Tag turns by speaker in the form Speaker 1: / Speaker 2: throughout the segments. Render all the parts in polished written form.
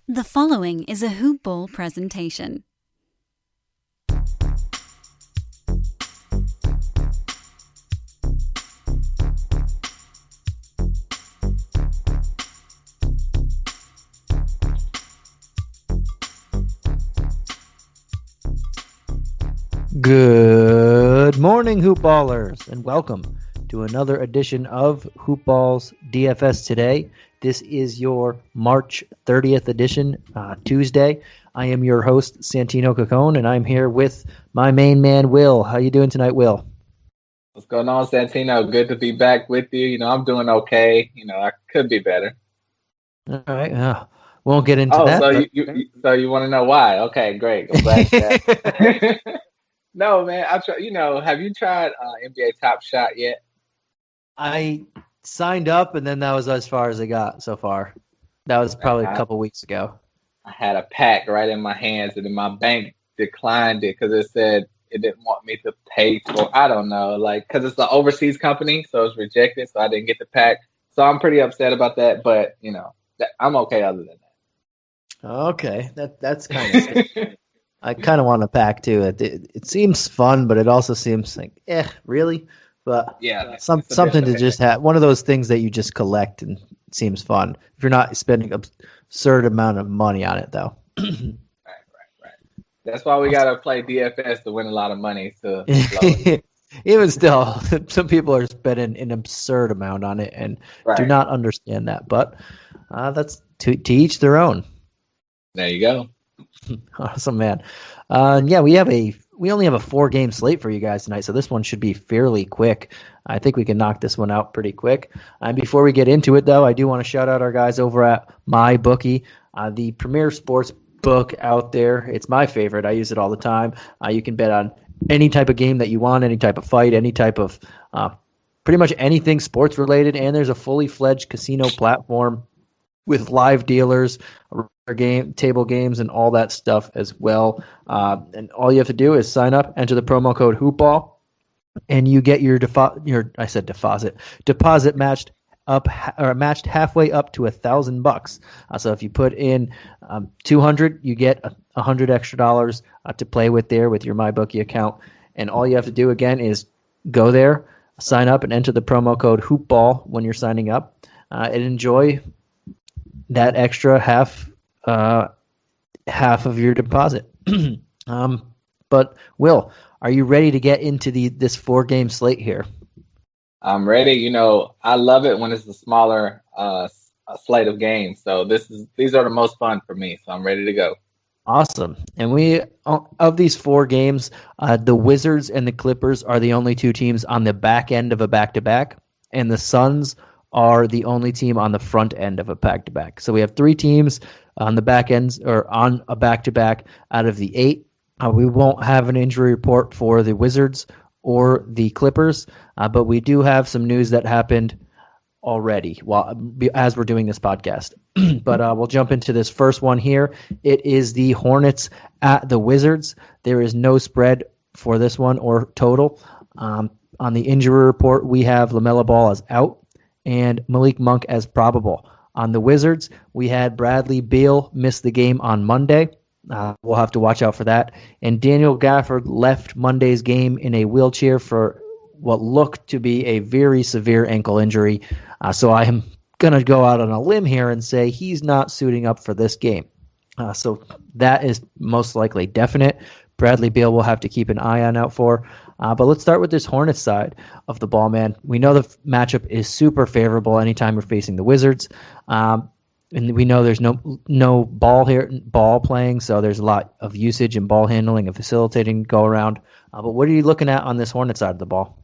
Speaker 1: The following is a Hoop Ball presentation.
Speaker 2: Good morning, Hoop Ballers, and welcome to another edition of Hoop Ball's DFS Today. This is your March 30th edition, Tuesday. I am your host, Santino and I'm here with my main man, Will. How you doing tonight, Will?
Speaker 3: What's going on, Santino? Good to be back with you. I'm doing okay. I could be better.
Speaker 2: All right. Won't get into that.
Speaker 3: So you want to know why? Okay, great. I'm glad that. No, man. Have you tried NBA Top Shot yet?
Speaker 2: I signed up, and then that was as far as I got so far. That was probably a couple weeks ago.
Speaker 3: I had a pack right in my hands, and then my bank declined it because it said it didn't want me to pay for, I don't know, because it's an overseas company, so it's rejected, so I didn't get the pack. So I'm pretty upset about that, but, I'm okay other than that.
Speaker 2: Okay, that's kind of I kind of want a pack too. It seems fun, but it also seems like, really? But
Speaker 3: yeah,
Speaker 2: something to just have, one of those things that you just collect and it seems fun. If you're not spending an absurd amount of money on it, though.
Speaker 3: Right. That's why we got to play DFS to win a lot of money.
Speaker 2: Even still, some people are spending an absurd amount on it and do not understand that. But that's to each their own.
Speaker 3: There you go.
Speaker 2: Awesome, man. We only have a 4-game slate for you guys tonight, so this one should be fairly quick. I think we can knock this one out pretty quick. And before we get into it, though, I do want to shout out our guys over at MyBookie, the premier sports book out there. It's my favorite. I use it all the time. You can bet on any type of game that you want, any type of fight, any type of pretty much anything sports related. And there's a fully fledged casino platform with live dealers, table games, and all that stuff as well. And all you have to do is sign up, enter the promo code HoopBall, and you get your deposit matched halfway up to $1,000. So if you put in $200, you get $100 extra dollars to play with there with your MyBookie account. And all you have to do again is go there, sign up, and enter the promo code HoopBall when you're signing up, and enjoy that extra half of your deposit. But Will, are you ready to get into this 4-game slate here?
Speaker 3: I'm ready. I love it when it's a smaller slate of games. So these are the most fun for me. So I'm ready to go.
Speaker 2: Awesome. And of these 4 games, the Wizards and the Clippers are the only 2 teams on the back end of a back-to-back, and the Suns are the only team on the front end of a back-to-back. So we have 3 teams on the back ends or on a back-to-back out of the 8. We won't have an injury report for the Wizards or the Clippers, but we do have some news that happened already as we're doing this podcast. But we'll jump into this first one here. It is the Hornets at the Wizards. There is no spread for this one or total. On the injury report, we have LaMelo Ball as out and Malik Monk as probable. On the Wizards, we had Bradley Beal miss the game on Monday. We'll have to watch out for that. And Daniel Gafford left Monday's game in a wheelchair for what looked to be a very severe ankle injury. So I am going to go out on a limb here and say he's not suiting up for this game. So that is most likely definite. Bradley Beal will have to keep an eye out for. But let's start with this Hornets side of the ball, man. We know the matchup is super favorable anytime we're facing the Wizards. And we know there's no ball playing, so there's a lot of usage and ball handling and facilitating go around. But what are you looking at on this Hornets side of the ball?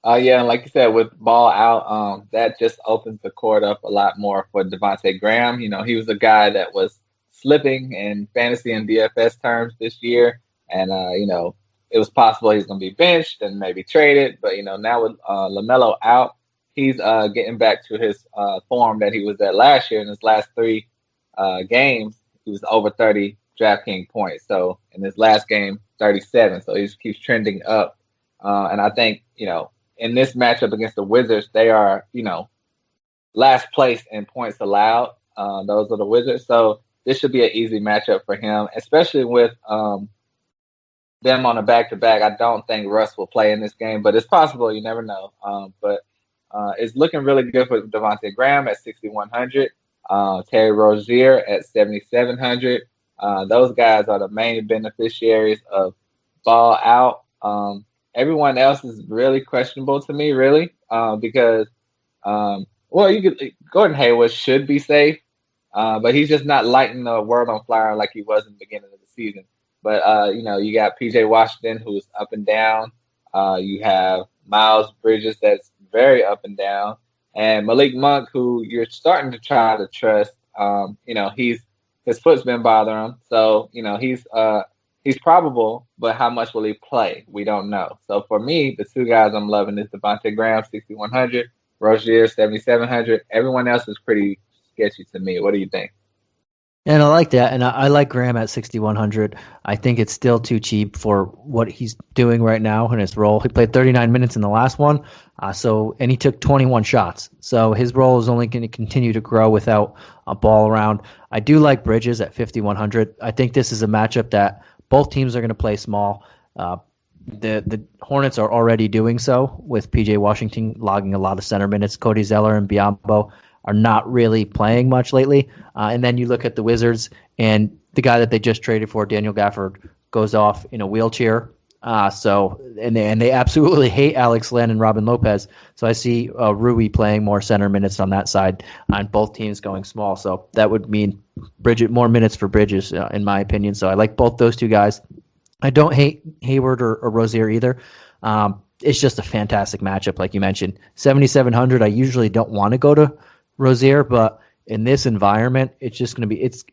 Speaker 3: Yeah, and like you said, with Ball out, that just opens the court up a lot more for Devontae Graham. He was a guy that was slipping in fantasy and DFS terms this year, and it was possible he's going to be benched and maybe traded. But now with LaMelo out, he's getting back to his form that he was at last year. In his last 3 games, he was over 30 DraftKings points. So in his last game, 37. So he just keeps trending up. And I think in this matchup against the Wizards, they are last place in points allowed. Those are the Wizards. So this should be an easy matchup for him, especially with them on a back-to-back. I don't think Russ will play in this game, but it's possible. You never know. But it's looking really good for Devontae Graham at 6,100, Terry Rozier at 7,700. Those guys are the main beneficiaries of Ball out. Everyone else is really questionable to me, really, because Gordon Hayward should be safe, but he's just not lighting the world on fire like he was in the beginning of the season. But you got PJ Washington, who's up and down. You have Miles Bridges, that's very up and down, and Malik Monk, who you're starting to try to trust. His foot's been bothering him, so he's probable, but how much will he play? We don't know. So for me, the two guys I'm loving is Devontae Graham, 6,100, Rozier, 7,700. Everyone else is pretty sketchy to me. What do you think?
Speaker 2: And I like that, and I like Graham at 6,100. I think it's still too cheap for what he's doing right now in his role. He played 39 minutes in the last one, and he took 21 shots. So his role is only going to continue to grow without a ball around. I do like Bridges at 5,100. I think this is a matchup that both teams are going to play small. The Hornets are already doing so with P.J. Washington logging a lot of center minutes. Cody Zeller and Biyombo are not really playing much lately. And then you look at the Wizards, and the guy that they just traded for, Daniel Gafford, goes off in a wheelchair. And they absolutely hate Alex Len and Robin Lopez. So I see Rui playing more center minutes on that side, and both teams going small. So that would mean more minutes for Bridges, in my opinion. So I like both those two guys. I don't hate Hayward or Rozier either. It's just a fantastic matchup, like you mentioned. 7,700, I usually don't want to go to Rozier, but in this environment, it's just going to be, it's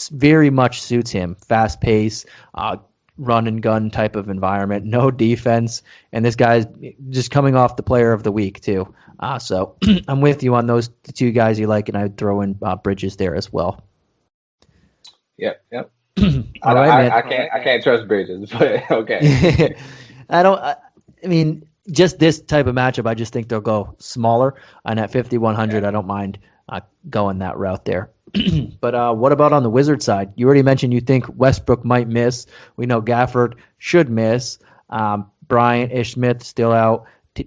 Speaker 2: very much suits him. Fast pace, run and gun type of environment, no defense, and this guy's just coming off the player of the week too. So I'm with you on those two guys you like, and I'd throw in Bridges there as well.
Speaker 3: Yep.
Speaker 2: All right, man.
Speaker 3: I can't trust Bridges, but okay.
Speaker 2: I mean, just this type of matchup, I just think they'll go smaller. And at 5,100, I don't mind going that route there. But what about on the Wizard side? You already mentioned you think Westbrook might miss. We know Gafford should miss. Bryant, Ish-Smith still out.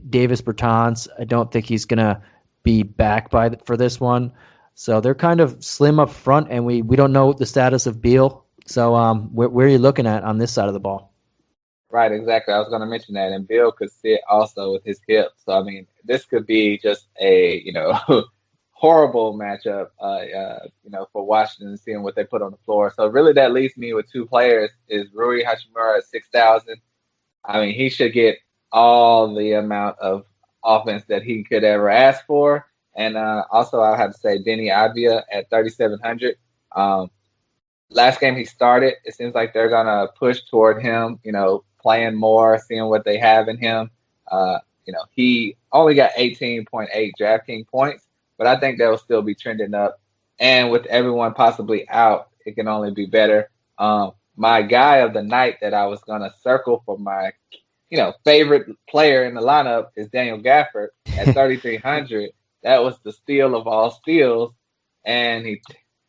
Speaker 2: Davis Bertans, I don't think he's going to be back for this one. So they're kind of slim up front, and we don't know the status of Beal. So where are you looking at on this side of the ball?
Speaker 3: Right, exactly. I was going to mention that, and Bill could sit also with his hip. So I mean, this could be just a horrible matchup, for Washington, seeing what they put on the floor. So really, that leaves me with two players: is Rui Hachimura at 6,000. I mean, he should get all the amount of offense that he could ever ask for, and also I have to say Denny Avdia at 3,700. Last game he started, it seems like they're gonna push toward him, playing more, seeing what they have in him. He only got 18.8 DraftKings points, but I think they'll still be trending up. And with everyone possibly out, it can only be better. My guy of the night that I was gonna circle for my, favorite player in the lineup is Daniel Gafford at 3,300. That was the steal of all steals, and he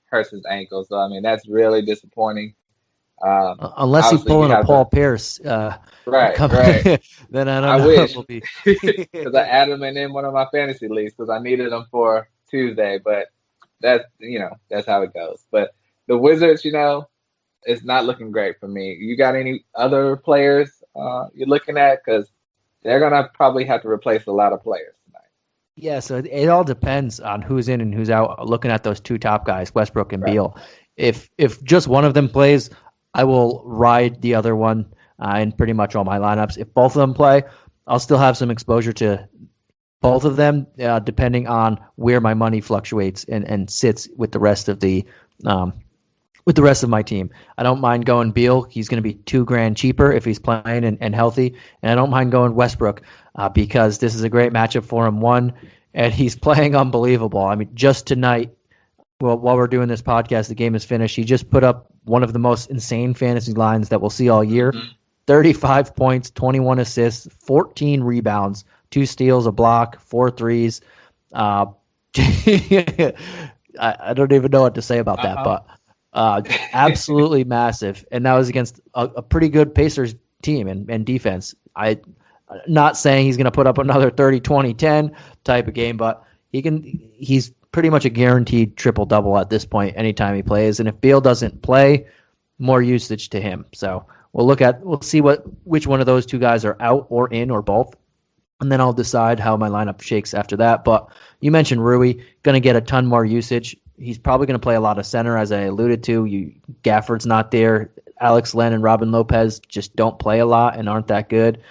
Speaker 3: hurts his ankle. So I mean, that's really disappointing.
Speaker 2: Unless he's pulling a Paul Pierce,
Speaker 3: right.
Speaker 2: Then I don't know.
Speaker 3: I wish, because I added him in one of my fantasy leagues because I needed him for Tuesday. But that's how it goes. But the Wizards, it's not looking great for me. You got any other players you're looking at? Because they're gonna probably have to replace a lot of players tonight.
Speaker 2: Yeah, so it all depends on who's in and who's out. Looking at those two top guys, Westbrook and Beal. If just one of them plays, I will ride the other one in pretty much all my lineups. If both of them play, I'll still have some exposure to both of them, depending on where my money fluctuates and sits with the rest of my team. I don't mind going Beal. He's going to be $2,000 cheaper if he's playing and healthy. And I don't mind going Westbrook because this is a great matchup for him. And he's playing unbelievable. I mean, just tonight, while we're doing this podcast, the game is finished. He just put up one of the most insane fantasy lines that we'll see all year. 35 points, 21 assists, 14 rebounds, 2 steals, a block, 4 threes. I don't even know what to say about that, but absolutely massive. And that was against a pretty good Pacers team and defense. Not saying he's going to put up another 30, 20, 10 type of game, but he's pretty much a guaranteed triple-double at this point anytime he plays. And if Beal doesn't play, more usage to him. So we'll see which one of those two guys are out or in or both. And then I'll decide how my lineup shakes after that. But you mentioned Rui, going to get a ton more usage. He's probably going to play a lot of center, as I alluded to. Gafford's not there. Alex Len and Robin Lopez just don't play a lot and aren't that good.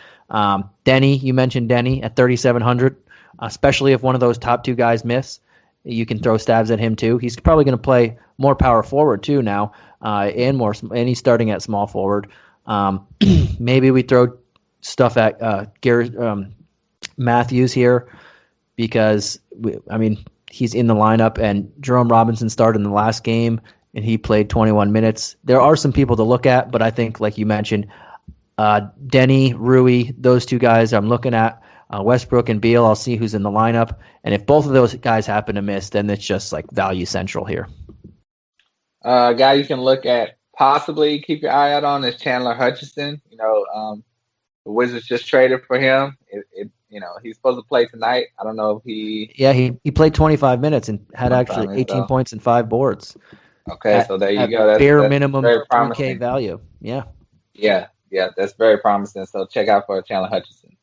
Speaker 2: Denny, you mentioned Denny at 3,700, especially if one of those top two guys miss. You can throw stabs at him too. He's probably going to play more power forward too now, and he's starting at small forward. Maybe we throw stuff at Matthews here because he's in the lineup, and Jerome Robinson started in the last game and he played 21 minutes. There are some people to look at, but I think, like you mentioned, Denny, Rui, those two guys I'm looking at. Westbrook and Beal, I'll see who's in the lineup. And if both of those guys happen to miss, then it's just like value central here.
Speaker 3: A guy you can look at, possibly keep your eye out on, is Chandler Hutchison. The Wizards just traded for him. He's supposed to play tonight. I don't know if he...
Speaker 2: Yeah, he played 25 minutes and had actually 18 points and 5 boards.
Speaker 3: Okay, so there you go. That's
Speaker 2: bare minimum
Speaker 3: very
Speaker 2: 3K value. Yeah.
Speaker 3: Yeah, that's very promising. So check out for Chandler Hutchison.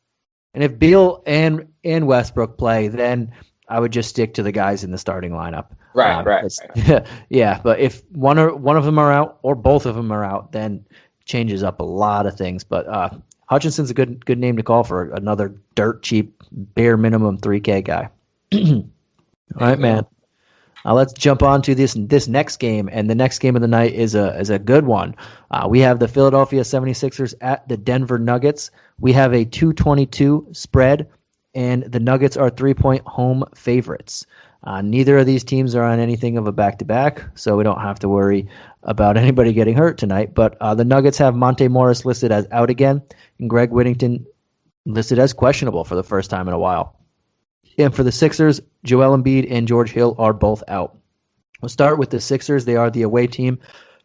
Speaker 2: And if Beal and Westbrook play, then I would just stick to the guys in the starting lineup.
Speaker 3: Right.
Speaker 2: Yeah, but if one of them are out or both of them are out, then changes up a lot of things. But Hutchinson's a good name to call for another dirt cheap, bare minimum 3K guy. All right, man. Let's jump on to this next game, and the next game of the night is a good one. We have the Philadelphia 76ers at the Denver Nuggets. We have a 222 spread, and the Nuggets are 3-point home favorites. Neither of these teams are on anything of a back-to-back, so we don't have to worry about anybody getting hurt tonight. But the Nuggets have Monte Morris listed as out again, and Greg Whittington listed as questionable for the first time in a while. And for the Sixers, Joel Embiid and George Hill are both out. We'll start with the Sixers. They are the away team.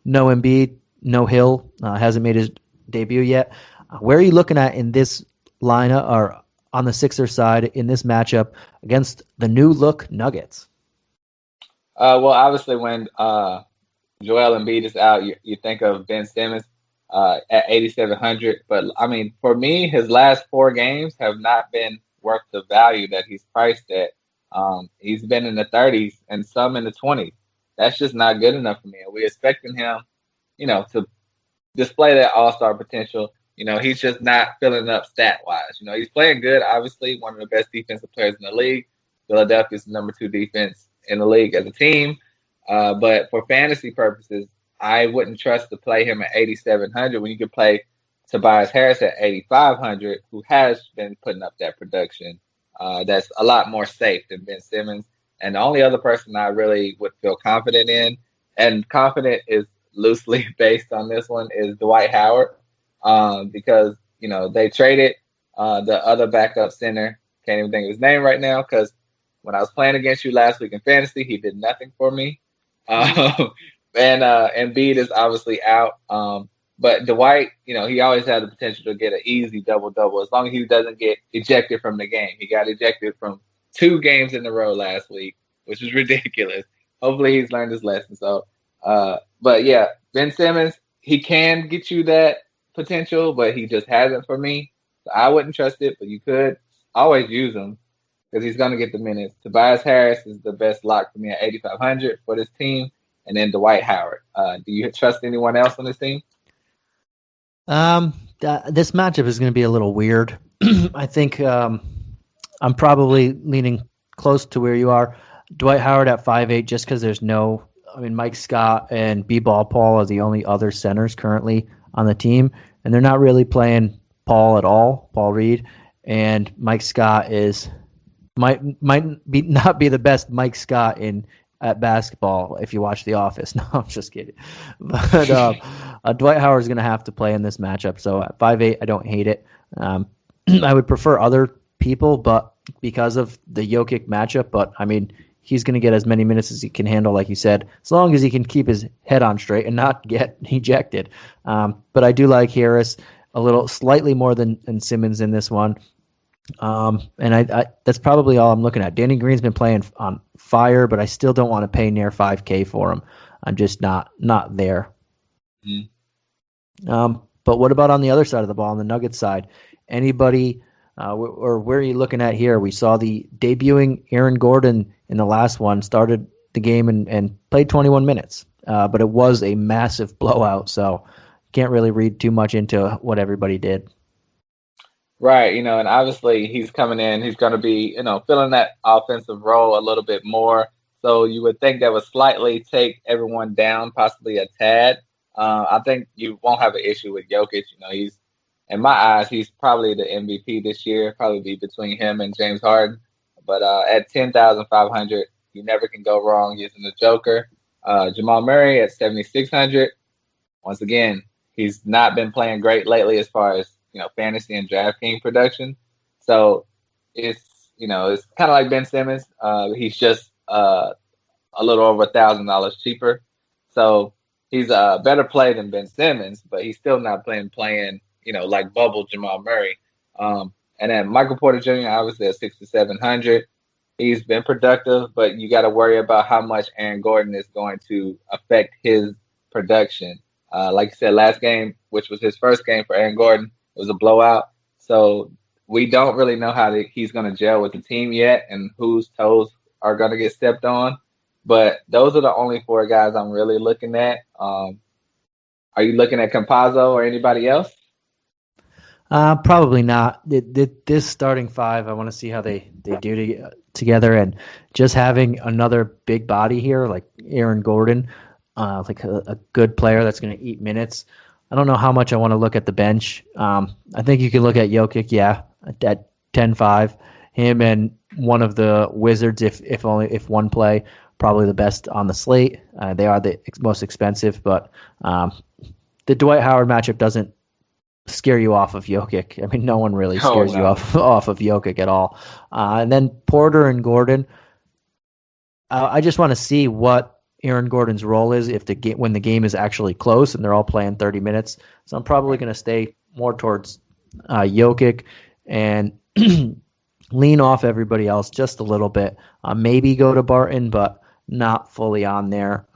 Speaker 2: No Embiid, no Hill. Hasn't made his debut yet. Where are you looking at in this lineup or on the Sixers side in this matchup against the new look Nuggets?
Speaker 3: Well, obviously when Joel Embiid is out, you think of Ben Simmons at 8,700. But for me, his last 4 games have not been worth the value that he's priced at. He's been in the 30s and some in the 20s. That's just not good enough for me. We're expecting him, to display that all-star potential. He's just not filling up stat-wise. He's playing good, obviously, one of the best defensive players in the league. Philadelphia's the number 2 defense in the league as a team. But for fantasy purposes, I wouldn't trust to play him at 8,700 when you could play Tobias Harris at 8,500, who has been putting up that production. That's a lot more safe than Ben Simmons. And the only other person I really would feel confident in, and confident is loosely based on this one, is Dwight Howard. Because, they traded the other backup center. Can't even think of his name right now because when I was playing against you last week in fantasy, he did nothing for me. And Embiid is obviously out. But Dwight, he always had the potential to get an easy double-double as long as he doesn't get ejected from the game. He got ejected from 2 games in a row last week, which is ridiculous. Hopefully he's learned his lesson. So, but yeah, Ben Simmons, he can get you that potential, but he just hasn't for me. So I wouldn't trust it, but you could always use him because he's going to get the minutes. Tobias Harris is the best lock for me at 8,500 for this team, and then Dwight Howard. Do you trust anyone else on this team?
Speaker 2: This matchup is going to be a little weird. I think I'm probably leaning close to where you are. Dwight Howard at 5'8", just because there's Mike Scott and B-Ball Paul are the only other centers currently on the team, and they're not really playing Paul at all, Paul Reed, and Mike Scott might not be the best Mike Scott at basketball if you watch The Office. No, I'm just kidding. But Dwight Howard's going to have to play in this matchup, so at 5'8", I don't hate it. I would prefer other people, but because of the Jokic matchup, but he's going to get as many minutes as he can handle, like you said, as long as he can keep his head on straight and not get ejected. But I do like Harris a little slightly more than Simmons in this one. And I that's probably all I'm looking at. Danny Green's been playing on fire, but I still don't want to pay near $5K for him. I'm just not there. But what about on the other side of the ball, on the Nuggets side? Anybody, or where are you looking at here? We saw the debuting Aaron Gordon in the last one, started the game and played 21 minutes. But it was a massive blowout, so can't really read too much into what everybody did.
Speaker 3: Right, and obviously he's coming in. He's going to be, filling that offensive role a little bit more. So you would think that would slightly take everyone down, possibly a tad. I think you won't have an issue with Jokic. He's, in my eyes, he's probably the MVP this year. Probably be between him and James Harden. But at 10,500, you never can go wrong using the Joker. Jamal Murray at 7,600. Once again, he's not been playing great lately as far as fantasy and DraftKings production. So it's it's kind of like Ben Simmons. He's just a little over $1,000 cheaper. So he's a better play than Ben Simmons, but he's still not playing like bubble Jamal Murray. And then Michael Porter Jr. obviously at 6,700. He's been productive, but you got to worry about how much Aaron Gordon is going to affect his production. Like you said, last game, which was his first game for Aaron Gordon, it was a blowout. So we don't really know how he's going to gel with the team yet and whose toes are going to get stepped on. But those are the only four guys I'm really looking at. Are you looking at Campazzo or anybody else?
Speaker 2: Probably not. This starting five, I want to see how they do together. And just having another big body here, like Aaron Gordon, like a good player that's going to eat minutes. I don't know how much I want to look at the bench. I think you can look at Jokic, at 10-5. Him and one of the Wizards, if one play, probably the best on the slate. They are the most expensive, but the Dwight Howard matchup doesn't scare you off of Jokic. I mean, no one really scares you off of Jokic at all. And then Porter and Gordon. I just want to see what Aaron Gordon's role is when the game is actually close and they're all playing 30 minutes. So I'm probably going to stay more towards Jokic and lean off everybody else just a little bit. Maybe go to Barton, but not fully on there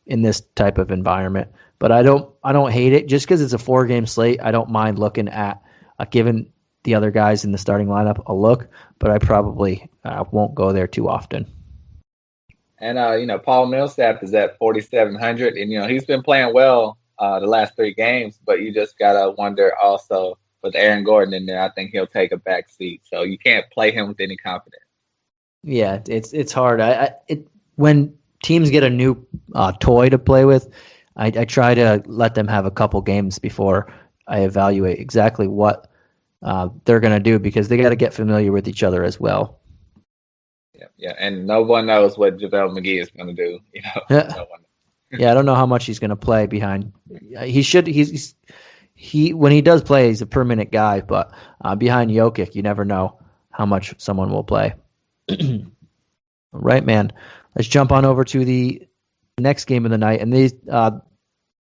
Speaker 2: in this type of environment. But I don't hate it just because it's a 4-game slate. I don't mind looking at giving the other guys in the starting lineup a look, but I probably won't go there too often.
Speaker 3: And, Paul Millsap is at 4,700. And, he's been playing well the last 3 games, but you just got to wonder also with Aaron Gordon in there, I think he'll take a back seat. So you can't play him with any confidence. Yeah,
Speaker 2: it's hard. When teams get a new toy to play with, I try to let them have a couple games before I evaluate exactly what they're going to do because they got to get familiar with each other as well.
Speaker 3: Yeah, and no one knows what JaVale McGee is going to do. No one.
Speaker 2: Yeah, I don't know how much he's going to play behind. When he does play, he's a per minute guy, but behind Jokic, you never know how much someone will play. All right, man. Let's jump on over to the next game of the night, and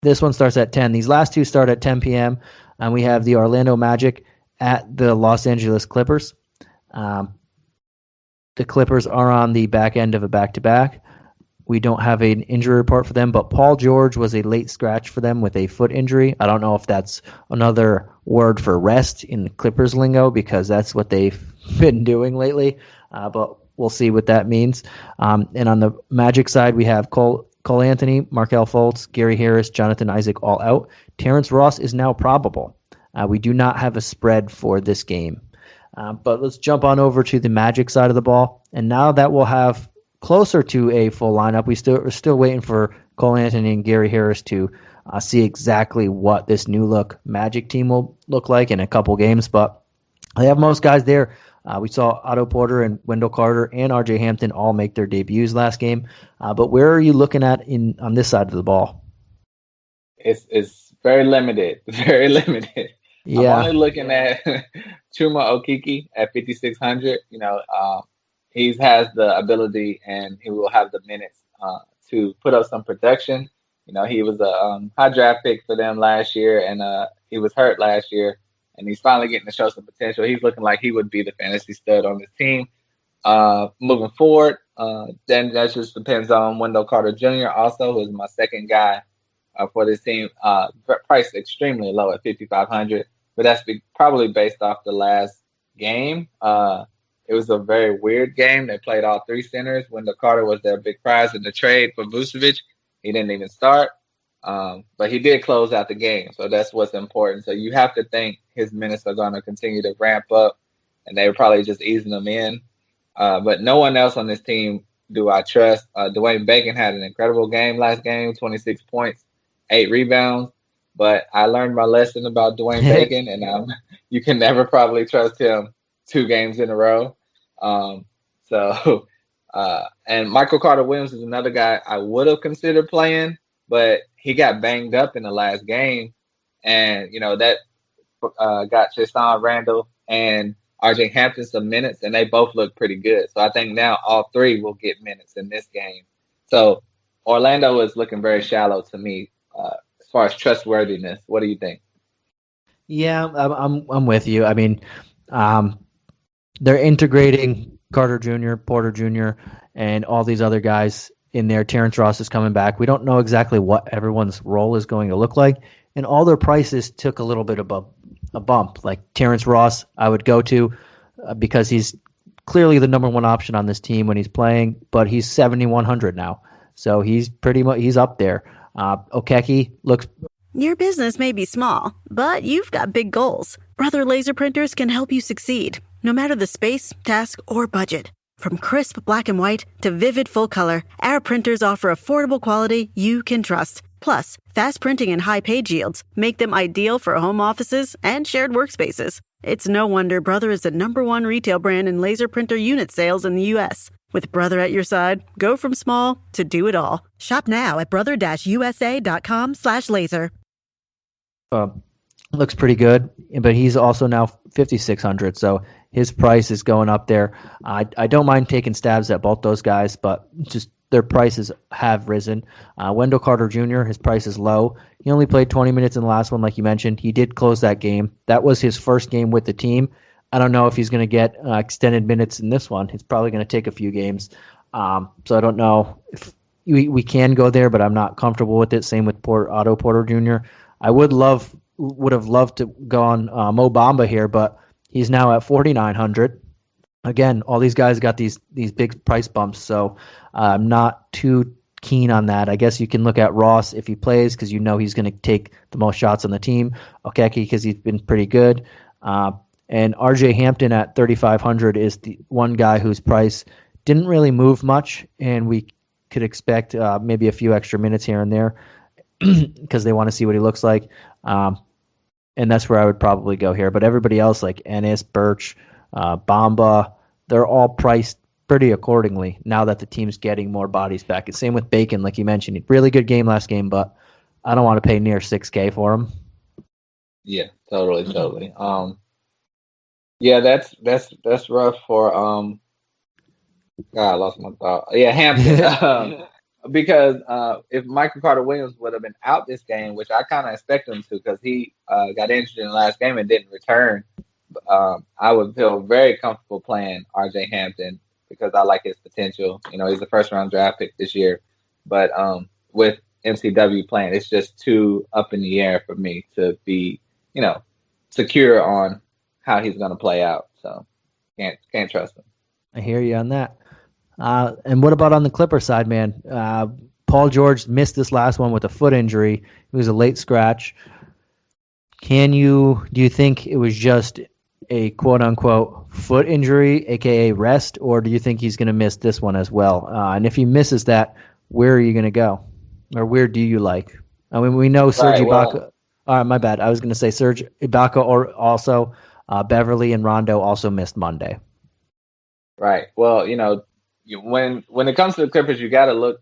Speaker 2: this one starts at 10. These last two start at 10 p.m., and we have the Orlando Magic at the Los Angeles Clippers. The Clippers are on the back end of a back-to-back. We don't have an injury report for them, but Paul George was a late scratch for them with a foot injury. I don't know if that's another word for rest in the Clippers lingo because that's what they've been doing lately, but we'll see what that means. And on the Magic side, we have Cole Anthony, Markelle Fultz, Gary Harris, Jonathan Isaac all out. Terrence Ross is now probable. We do not have a spread for this game. But let's jump on over to the Magic side of the ball. And now that we'll have closer to a full lineup, we're still waiting for Cole Anthony and Gary Harris to see exactly what this new look Magic team will look like in a couple games. But they have most guys there. We saw Otto Porter and Wendell Carter and RJ Hampton all make their debuts last game. But where are you looking at on this side of the ball?
Speaker 3: It's very limited. Very limited. Yeah. I'm only looking at Chuma Okeke at 5,600. he has the ability and he will have the minutes to put up some production. He was a high draft pick for them last year, and he was hurt last year, and he's finally getting to show some potential. He's looking like he would be the fantasy stud on this team. Moving forward, then that just depends on Wendell Carter Jr. also, who is my second guy for this team. Priced extremely low at 5,500, but that's probably based off the last game. It was a very weird game. They played all three centers. Wendell Carter was their big prize in the trade for Vucevic. He didn't even start, but he did close out the game, so that's what's important. So you have to think his minutes are going to continue to ramp up, and they were probably just easing them in. But no one else on this team do I trust. Dwayne Bacon had an incredible game last game, 26 points, 8 rebounds. But I learned my lesson about Dwayne Bacon, and you can never probably trust him 2 games in a row. And Michael Carter-Williams is another guy I would have considered playing, but he got banged up in the last game. And, that got Tristan Randall and RJ Hampton some minutes, and they both look pretty good. So I think now all 3 will get minutes in this game. So Orlando is looking very shallow to me as far as trustworthiness. What do you think?
Speaker 2: Yeah, I'm with you. I mean, they're integrating Carter Jr., Porter Jr., and all these other guys in there. Terrence Ross is coming back. We don't know exactly what everyone's role is going to look like, and all their prices took a little bit of a bump. Like Terrence Ross, I would go to because he's clearly the number one option on this team when he's playing, but he's 7,100 now, so he's he's up there. Okeke looks.
Speaker 4: Your business may be small, but you've got big goals. Brother Laser Printers can help you succeed, no matter the space, task, or budget. From crisp black and white to vivid full color, our printers offer affordable quality you can trust. Plus, fast printing and high page yields make them ideal for home offices and shared workspaces. It's no wonder Brother is the #1 retail brand in laser printer unit sales in the U.S. With Brother at your side, go from small to do it all. Shop now at brother-usa.com/laser.
Speaker 2: Looks pretty good, but he's also now 5,600, so his price is going up there. I don't mind taking stabs at both those guys, but just their prices have risen. Wendell Carter Jr., his price is low. He only played 20 minutes in the last one, like you mentioned. He did close that game. That was his first game with the team. I don't know if he's going to get extended minutes in this one. He's probably going to take a few games. So I don't know if we can go there, but I'm not comfortable with it. Same with Otto Porter Jr. I would have loved to go on Mo Bamba here, but he's now at 4,900. Again, all these guys got these big price bumps, so I'm not too keen on that. I guess you can look at Ross if he plays because he's going to take the most shots on the team. Okeke because he's been pretty good. And RJ Hampton at 3,500 is the one guy whose price didn't really move much, and we could expect maybe a few extra minutes here and there because they want to see what he looks like. And that's where I would probably go here. But everybody else like Ennis, Birch, Bamba, they're all priced pretty accordingly now that the team's getting more bodies back. And same with Bacon, like you mentioned. Really good game last game, but I don't want to pay near $6K for him.
Speaker 3: Yeah, totally. Yeah, that's rough for God, I lost my thought. Yeah, Hampton. Because if Michael Carter-Williams would have been out this game, which I kind of expect him to because he got injured in the last game and didn't return, I would feel very comfortable playing RJ Hampton because I like his potential. He's a first-round draft pick this year. But with MCW playing, it's just too up in the air for me to be, secure on how he's going to play out. So can't trust him.
Speaker 2: I hear you on that. And what about on the Clipper side, man? Paul George missed this last one with a foot injury. It was a late scratch. Do you think it was just a quote-unquote foot injury, a.k.a. rest, or do you think he's going to miss this one as well? And if he misses that, where are you going to go? Or where do you like? I mean, we know Serge Ibaka. All right, my bad. I was going to say Serge Ibaka or also Beverly and Rondo also missed Monday.
Speaker 3: Right. Well, when it comes to the Clippers, you got to look,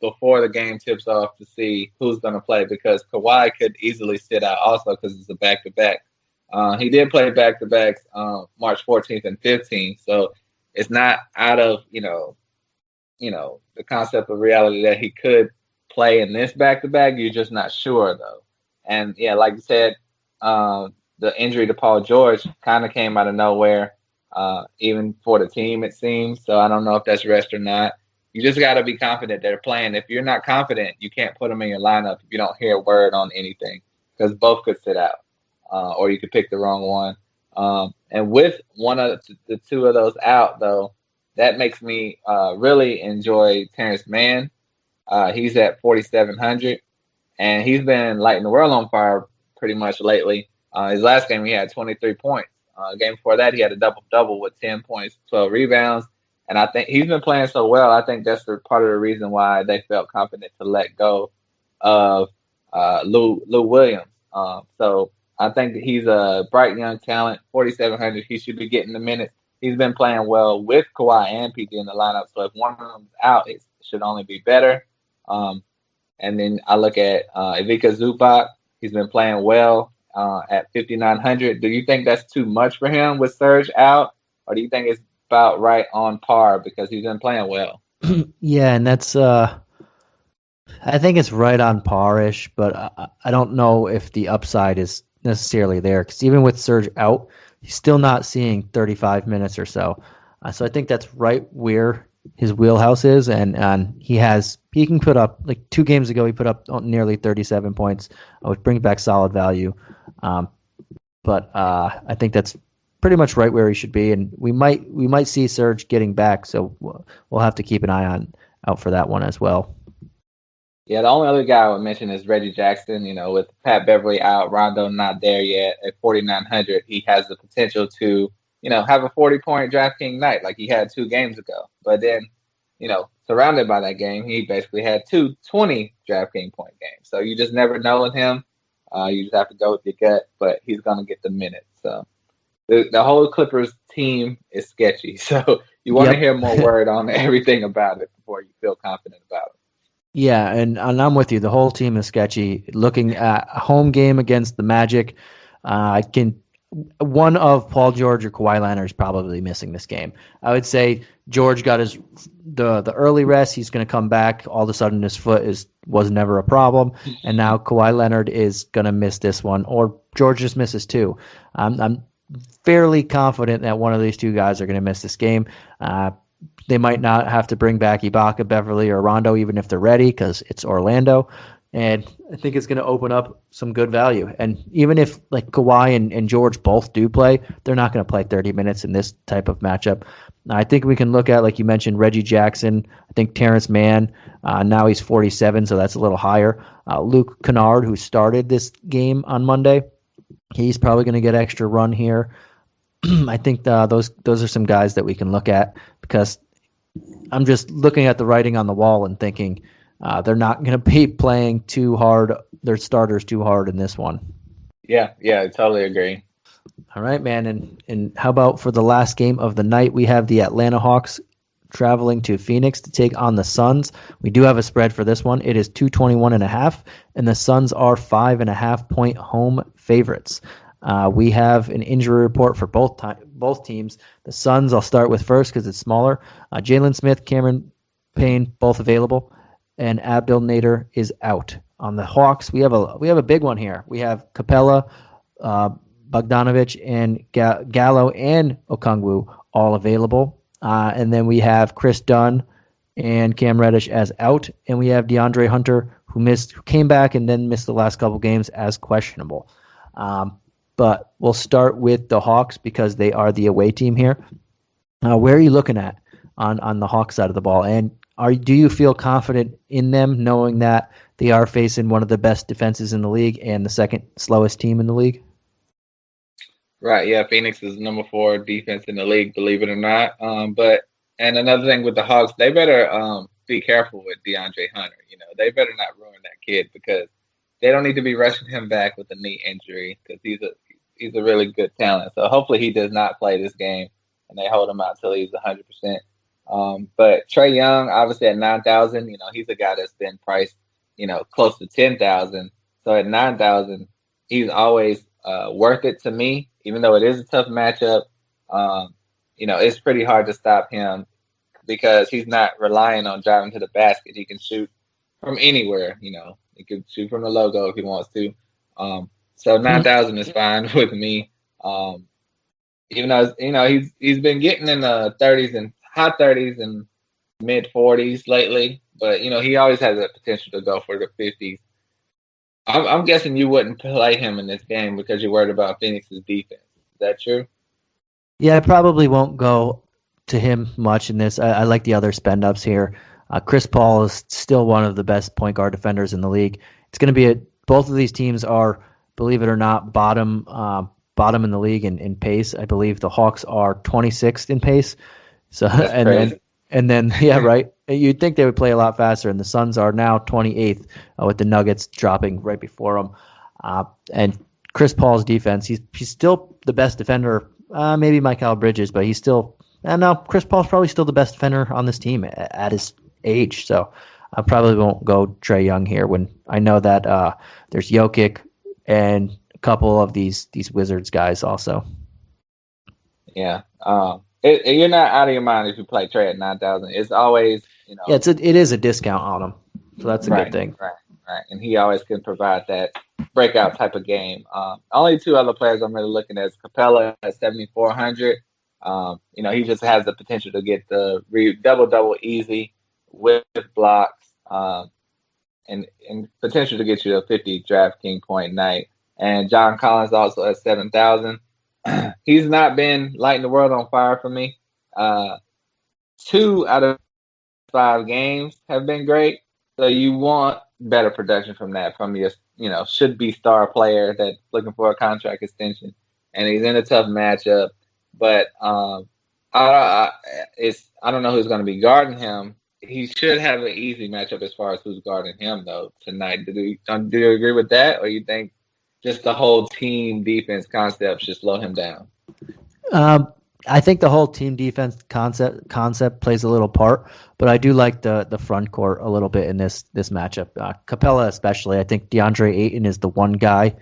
Speaker 3: before the game tips off to see who's going to play because Kawhi could easily sit out also because it's a back-to-back. He did play back-to-backs March 14th and 15th. So it's not out of the concept of reality that he could play in this back-to-back. You're just not sure though. And yeah, like you said, the injury to Paul George kind of came out of nowhere, even for the team, it seems. So I don't know if that's rest or not. You just got to be confident they're playing. If you're not confident, you can't put them in your lineup if you don't hear a word on anything, because both could sit out, or you could pick the wrong one. And with one of the two of those out, though, that makes me really enjoy Terence Mann. He's at 4,700, and he's been lighting the world on fire pretty much lately. His last game, he had 23 points. Game before that, he had a double-double with 10 points, 12 rebounds. And I think he's been playing so well, I think that's part of the reason why they felt confident to let go of Lou Williams. So I think that he's a bright young talent, 4,700. He should be getting the minutes. He's been playing well with Kawhi and PG in the lineup. So if one of them's out, it should only be better. And then I look at Ivica Zubac. He's been playing well at 5,900. Do you think that's too much for him with Serge out, or do you think it's about right on par because he's been playing well?
Speaker 2: Yeah, and that's I think it's right on par-ish, but I don't know if the upside is necessarily there, because even with Serge out, he's still not seeing 35 minutes or so. So I think that's right where his wheelhouse is, and he can put up, like 2 games ago, he put up nearly 37 points, which brings back solid value. But I think that's pretty much right where he should be, and we might see Serge getting back, so we'll have to keep an eye out for that one as well.
Speaker 3: Yeah, the only other guy I would mention is Reggie Jackson. With Pat Beverly out, Rondo not there yet at 4,900, he has the potential to have a 40-point DraftKings night like he had 2 games ago. But then, surrounded by that game, he basically had 2 20 DraftKings point games. So you just never know with him. You just have to go with your gut, but he's going to get the minutes. So the whole Clippers team is sketchy. So you want to hear more word on everything about it before you feel confident about it.
Speaker 2: Yeah, and I'm with you. The whole team is sketchy. Looking at a home game against the Magic, one of Paul George or Kawhi Leonard is probably missing this game. I would say George got the early rest. He's going to come back. All of a sudden, his foot was never a problem, and now Kawhi Leonard is going to miss this one, or George just misses 2. I'm fairly confident that one of these 2 guys are going to miss this game. They might not have to bring back Ibaka, Beverly, or Rondo, even if they're ready, because it's Orlando. And I think it's going to open up some good value. And even if like Kawhi and George both do play, they're not going to play 30 minutes in this type of matchup. I think we can look at, like you mentioned, Reggie Jackson. I think Terence Mann, now he's 47, so that's a little higher. Luke Kennard, who started this game on Monday, he's probably going to get extra run here. I think those are some guys that we can look at, because I'm just looking at the writing on the wall and thinking they're not going to be playing too hard, their starters too hard in this one.
Speaker 3: Yeah, I totally agree.
Speaker 2: All right, man. And how about for the last game of the night, we have the Atlanta Hawks traveling to Phoenix to take on the Suns. We do have a spread for this one. It is 221.5, and the Suns are 5.5-point home favorites. We have an injury report for both teams. The Suns, I'll start with first because it's smaller. Jalen Smith, Cameron Payne, both available, and Abdel Nader is out. On the Hawks, we have a big one here. We have Capella, Bogdanovich, and Gallo and Okongwu all available. And then we have Chris Dunn and Cam Reddish as out, and we have DeAndre Hunter, who came back and then missed the last couple games as questionable. But we'll start with the Hawks because they are the away team here. Where are you looking at on the Hawks side of the ball? And do you feel confident in them, knowing that they are facing one of the best defenses in the league and the second slowest team in the league?
Speaker 3: Right, yeah, Phoenix is number 4 defense in the league, believe it or not. And another thing with the Hawks, they better be careful with DeAndre Hunter. They better not ruin that kid, because they don't need to be rushing him back with a knee injury, because he's a really good talent. So hopefully he does not play this game and they hold him out till he's 100%. But Trae Young, obviously at 9,000, he's a guy that's been priced, close to 10,000. So at 9,000, he's always worth it to me, even though it is a tough matchup. it's pretty hard to stop him because he's not relying on driving to the basket. He can shoot from anywhere. He can shoot from the logo if he wants to. So 9,000 is fine with me. Even though he's been getting in the 30s and high 30s and mid 40s lately, but he always has the potential to go for the 50s. I'm guessing you wouldn't play him in this game because you're worried about Phoenix's defense. Is that true?
Speaker 2: Yeah, I probably won't go to him much in this. I like the other spend ups here. Chris Paul is still one of the best point guard defenders in the league. It's going to be both of these teams are, believe it or not, bottom in the league in pace. I believe the Hawks are 26th in pace. So and then yeah, right. You'd think they would play a lot faster, and the Suns are now 28th with the Nuggets dropping right before them. And Chris Paul's defense, he's still the best defender. Maybe Mikal Bridges, but he's still. And now Chris Paul's probably still the best defender on this team at his age. So I probably won't go Trae Young here when I know that there's Jokic and a couple of these Wizards guys also.
Speaker 3: Yeah. You're not out of your mind if you play Trae at 9,000. It's always,
Speaker 2: Yeah, it is a discount on him. So that's a good thing.
Speaker 3: Right. And he always can provide that breakout type of game. Only two other players I'm really looking at is Capella at 7,400. He just has the potential to get the double easy with blocks, and potential to get you a 50 DraftKings point night. And John Collins also at 7,000. He's not been lighting the world on fire for me. 2 out of 5 games have been great. So you want better production from your, should be star player that's looking for a contract extension. And he's in a tough matchup. But I don't know who's going to be guarding him. He should have an easy matchup as far as who's guarding him, though, tonight. Do you agree with that, or you think just the whole team defense concept should slow him down?
Speaker 2: I think the whole team defense concept plays a little part, but I do like the front court a little bit in this matchup. Capella especially. I think DeAndre Ayton is the one guy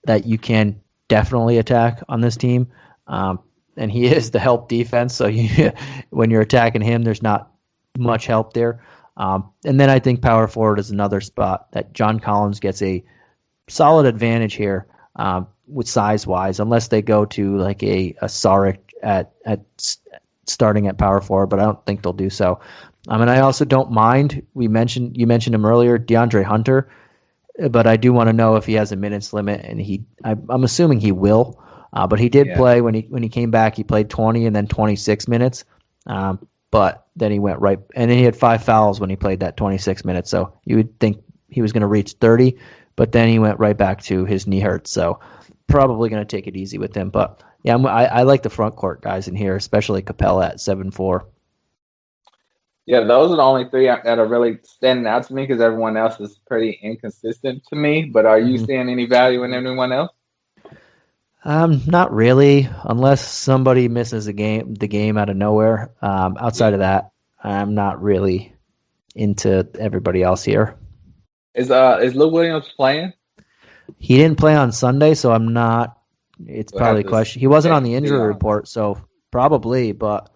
Speaker 2: that you can definitely attack on this team. And he is the help defense, so when you're attacking him, there's not much help there. And then I think power forward is another spot that John Collins gets a solid advantage here with size-wise, unless they go to like a Saric at starting at power forward, but I don't think they'll do so. And I also don't mind. You mentioned him earlier, DeAndre Hunter, but I do want to know if he has a minutes limit, and I'm assuming he will. But he did play when he came back. He played 20 and then 26 minutes. But then he went right, and then he had 5 fouls when he played that 26 minutes. So you would think he was going to reach 30, but then he went right back to his knee hurt. So probably going to take it easy with him. But yeah, I like the front court guys in here, especially Capella at 7-4.
Speaker 3: Yeah, those are the only 3 that are really standing out to me because everyone else is pretty inconsistent to me. But are you seeing any value in anyone else?
Speaker 2: Not really, unless somebody misses the game out of nowhere. Outside of that, I'm not really into everybody else here.
Speaker 3: Is Lou Williams playing?
Speaker 2: He didn't play on Sunday, so I'm not. It's probably a question. He wasn't on the injury report, so probably, but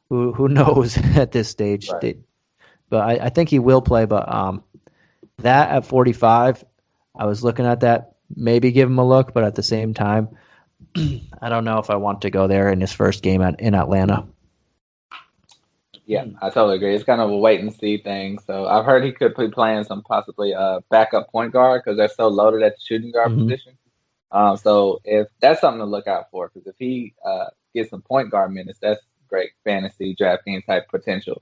Speaker 2: who knows at this stage?
Speaker 3: Right.
Speaker 2: But I think he will play. But that at 45, I was looking at that. Maybe give him a look, but at the same time, I don't know if I want to go there in his first game in Atlanta.
Speaker 3: Yeah, I totally agree. It's kind of a wait and see thing. So I've heard he could be playing some possibly backup point guard because they're so loaded at the shooting guard position. So if that's something to look out for, because if he gets some point guard minutes, that's great fantasy DraftKings type potential.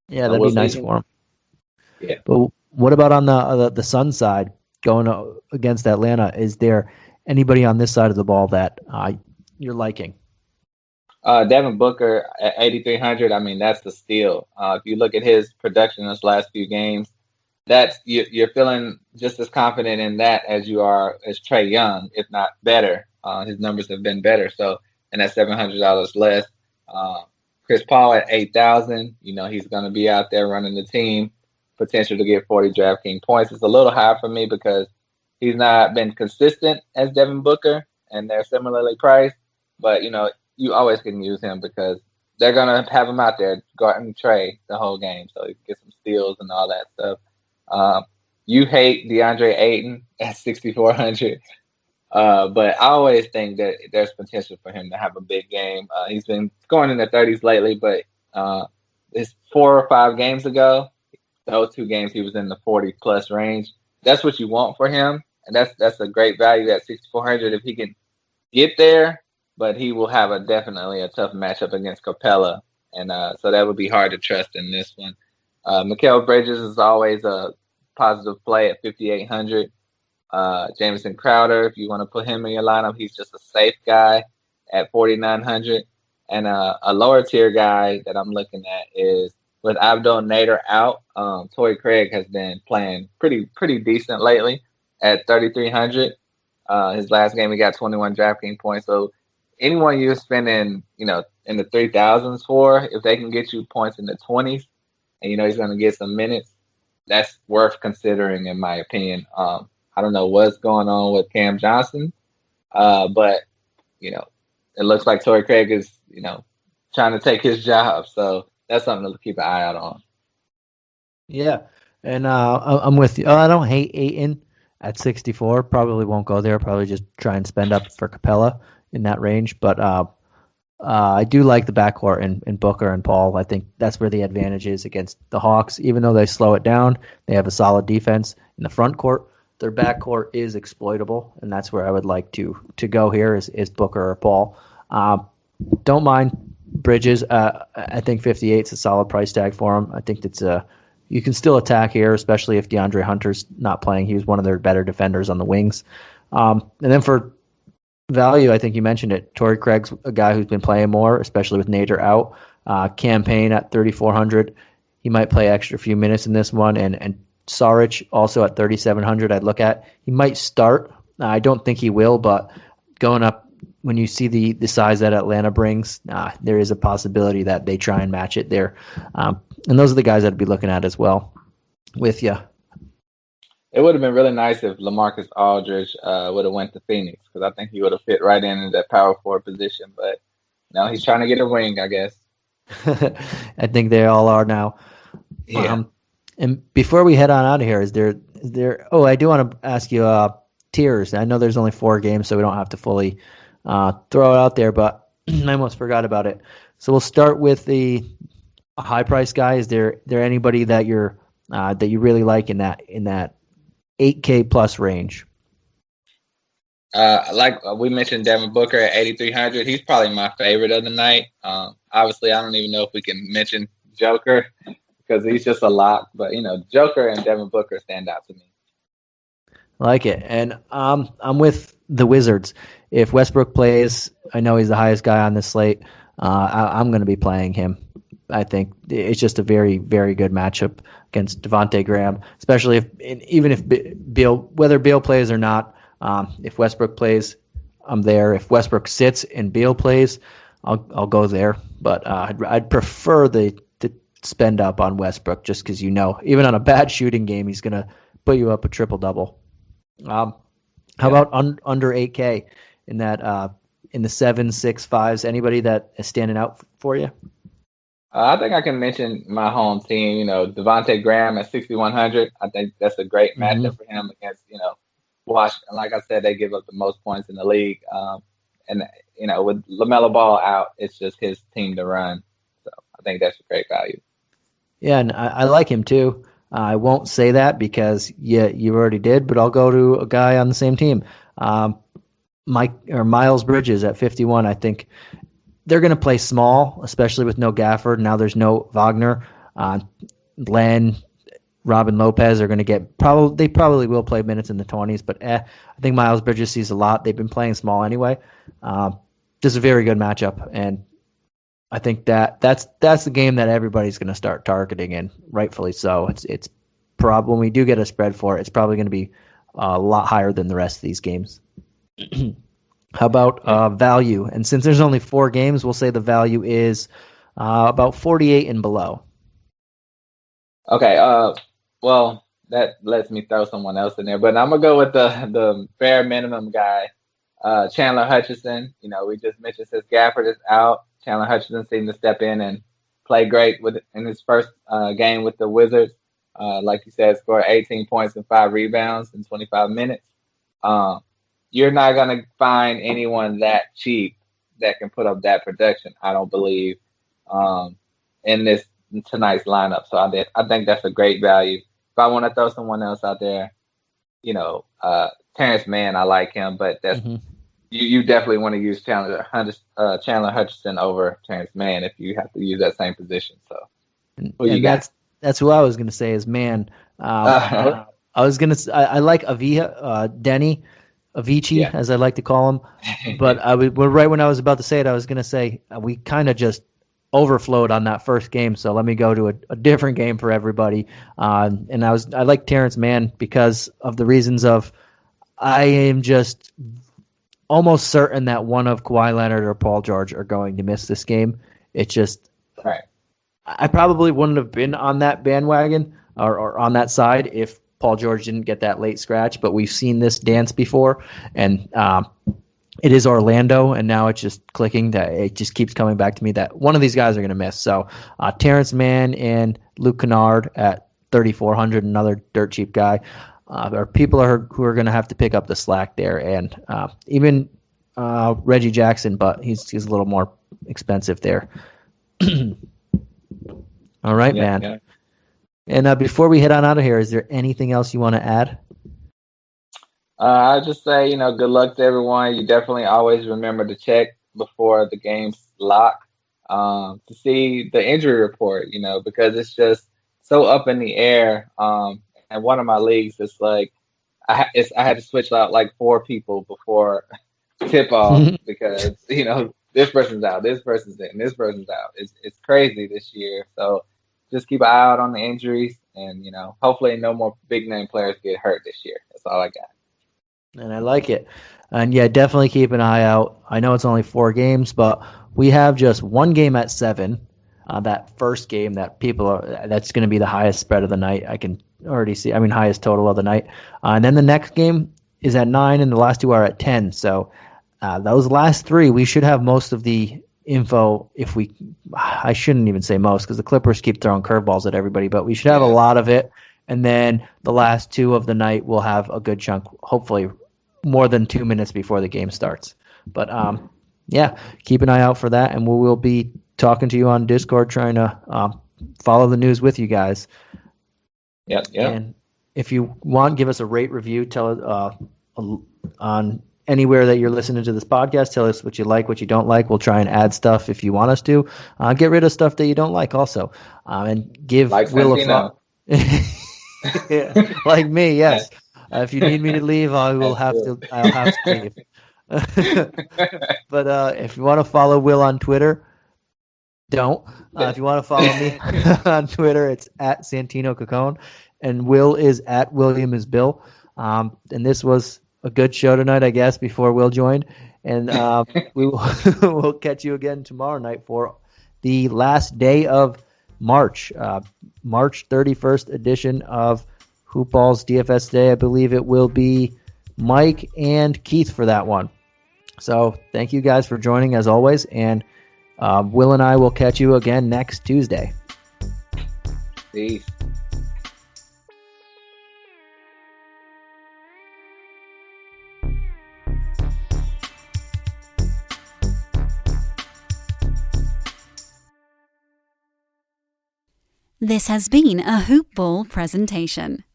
Speaker 2: Yeah, that'd be nice for him.
Speaker 3: Yeah.
Speaker 2: But what about on the Suns side going against Atlanta? Is there anybody on this side of the ball that you're liking?
Speaker 3: Devin Booker at 8,300. I mean, that's the steal. If you look at his production in his last few games, that's you're feeling just as confident in that as you are as Trae Young, if not better. His numbers have been better. So, and that's $700 less. Chris Paul at 8,000. He's going to be out there running the team. Potential to get 40 DraftKings points. It's a little high for me because he's not been consistent as Devin Booker, and they're similarly priced. But, you always can use him because they're gonna have him out there guarding Trey the whole game, so he get some steals and all that stuff. You hate DeAndre Ayton at 6,400. But I always think that there's potential for him to have a big game. He's been scoring in the 30s lately, but it's 4 or 5 games ago, those 2 games he was in the 40-plus range. That's what you want for him, and that's a great value at 6,400 if he can get there. But he will have definitely a tough matchup against Capella, and so that would be hard to trust in this one. Mikal Bridges is always a positive play at 5,800. Jamison Crowder, if you want to put him in your lineup, he's just a safe guy at 4,900. And a lower tier guy that I'm looking at is with Abdul Nader out. Torrey Craig has been playing pretty decent lately at 3,300. His last game he got 21 DraftKings points. So anyone you're spending, in the 3,000s for, if they can get you points in the 20s, and he's going to get some minutes, that's worth considering in my opinion. I don't know what's going on with Cam Johnson, but, it looks like Torrey Craig is, trying to take his job. So that's something to keep an eye out on.
Speaker 2: Yeah, and I'm with you. I don't hate Ayton at 64. Probably won't go there. Probably just try and spend up for Capella in that range. But I do like the backcourt in Booker and Paul. I think that's where the advantage is against the Hawks. Even though they slow it down, they have a solid defense in the front court. Their backcourt is exploitable, and that's where I would like to go here is Booker or Paul. Don't mind Bridges. I think 58 is a solid price tag for him. I think that's you can still attack here, especially if DeAndre Hunter's not playing. He was one of their better defenders on the wings. And then for value, I think you mentioned it. Torrey Craig's a guy who's been playing more, especially with Nader out. Campaign at 3,400. He might play extra few minutes in this one, and Saric also at 3,700 I'd look at. He might start. I don't think he will, but going up when you see the size that Atlanta brings, there is a possibility that they try and match it there. And those are the guys I'd be looking at as well with you.
Speaker 3: It would have been really nice if LaMarcus Aldridge would have went to Phoenix, because I think he would have fit right in that power forward position. But no, he's trying to get a ring, I guess.
Speaker 2: I think they all are now.
Speaker 3: Yeah.
Speaker 2: And before we head on out of here, is there? Oh, I do want to ask you tiers. I know there's only 4 games, so we don't have to fully throw it out there, but I almost forgot about it. So we'll start with a high price guy. Is there anybody that you really like in that 8K plus range?
Speaker 3: Like we mentioned, Devin Booker at 8,300. He's probably my favorite of the night. Obviously, I don't even know if we can mention Joker because he's just a lock. But Joker and Devin Booker stand out to me.
Speaker 2: I like it, and I'm with the Wizards. If Westbrook plays, I know he's the highest guy on this slate. I'm going to be playing him. I think it's just a very, very good matchup against Devontae Graham, especially if Beal, whether Beal plays or not. If Westbrook plays, I'm there. If Westbrook sits and Beal plays, I'll go there. But I'd prefer to spend up on Westbrook just because even on a bad shooting game, he's going to put you up a triple-double. How about under 8K in that in the 7, 6, 5s? Anybody that is standing out for you?
Speaker 3: I think I can mention my home team. Devontae Graham at 6,100. I think that's a great matchup for him against Washington. Like I said, they give up the most points in the league. And with LaMelo Ball out, it's just his team to run. So I think that's a great value. Yeah,
Speaker 2: and I like him too. I won't say that because you already did, but I'll go to a guy on the same team. Miles Bridges at 51. I think they're going to play small, especially with no Gafford. Now there's no Wagner. Len, Robin Lopez are going to get they probably will play minutes in the 20s, but I think Miles Bridges sees a lot. They've been playing small anyway. This is a very good matchup, and I think that's the game that everybody's going to start targeting, and rightfully so. It's probably when we do get a spread for it, it's probably going to be a lot higher than the rest of these games. How about value? And since there's only 4 games, we'll say the value is about 48 and below.
Speaker 3: Okay. Well, that lets me throw someone else in there, but I'm gonna go with the bare minimum guy, Chandler Hutchison. We just mentioned since Gafford is out, Chandler Hutchinson seemed to step in and play great in his first game with the Wizards. Like you said, scored 18 points and 5 rebounds in 25 minutes. You're not going to find anyone that cheap that can put up that production, I don't believe, in tonight's lineup. So I think that's a great value. If I want to throw someone else out there, Terence Mann, I like him, but that's you definitely want to use Chandler Hutchinson over Terence Mann if you have to use that same position. So,
Speaker 2: that's who I was going to say is Mann. I was going to. I like Denny Avicii, as I like to call him. But right when I was about to say it, I was going to say we kind of just overflowed on that first game. So let me go to a different game for everybody. And I like Terence Mann because of the reasons of I am just almost certain that one of Kawhi Leonard or Paul George are going to miss this game. It's just I probably wouldn't have been on that bandwagon or on that side if Paul George didn't get that late scratch, but we've seen this dance before, and it is Orlando, and now it's just clicking that it just keeps coming back to me that one of these guys are going to miss. So Terrence Mann and Luke Kennard at 3,400, another dirt cheap guy, are people who are going to have to pick up the slack there, and even Reggie Jackson, but he's a little more expensive there. All right, man. Yeah. And before we head on out of here, is there anything else you want to add?
Speaker 3: I'll just say, good luck to everyone. You definitely always remember to check before the game's lock to see the injury report, because it's just so up in the air. And one of my leagues, it's like I had to switch out like 4 people before tip off because, this person's out, this person's in, this person's out. It's crazy this year. So just keep an eye out on the injuries and, hopefully no more big name players get hurt this year. That's all I got.
Speaker 2: And I like it. And yeah, definitely keep an eye out. I know it's only 4 games, but we have just one game at 7. That first game that's going to be the highest spread of the night. I can already see, highest total of the night. And then the next game is at 9 and the last 2 are at 10. So those last 3, we should have most of the info I shouldn't even say most because the Clippers keep throwing curveballs at everybody, but we should have a lot of it. And then the last 2 of the night we'll have a good chunk, hopefully more than 2 minutes before the game starts. But keep an eye out for that, and we will be talking to you on Discord, trying to follow the news with you guys.
Speaker 3: Yeah.
Speaker 2: And if you want, give us a rate review. Tell on anywhere that you're listening to this podcast. Tell us what you like, what you don't like. We'll try and add stuff if you want us to. Get rid of stuff that you don't like also. And give Will a follow. Like me, yes. If you need me to leave, I'll have to leave. But if you want to follow Will on Twitter, don't. If you want to follow me on Twitter, it's at Santino Cacone, and Will is at William is Bill. And this was a good show tonight, I guess, before Will joined. And we will we'll catch you again tomorrow night for the last day of March, March 31st edition of Hoop Ball's DFS Today. I believe it will be Mike and Keith for that one. So thank you guys for joining as always, and Will and I will catch you again next Tuesday.
Speaker 3: Peace.
Speaker 1: This has been a Hoop Ball presentation.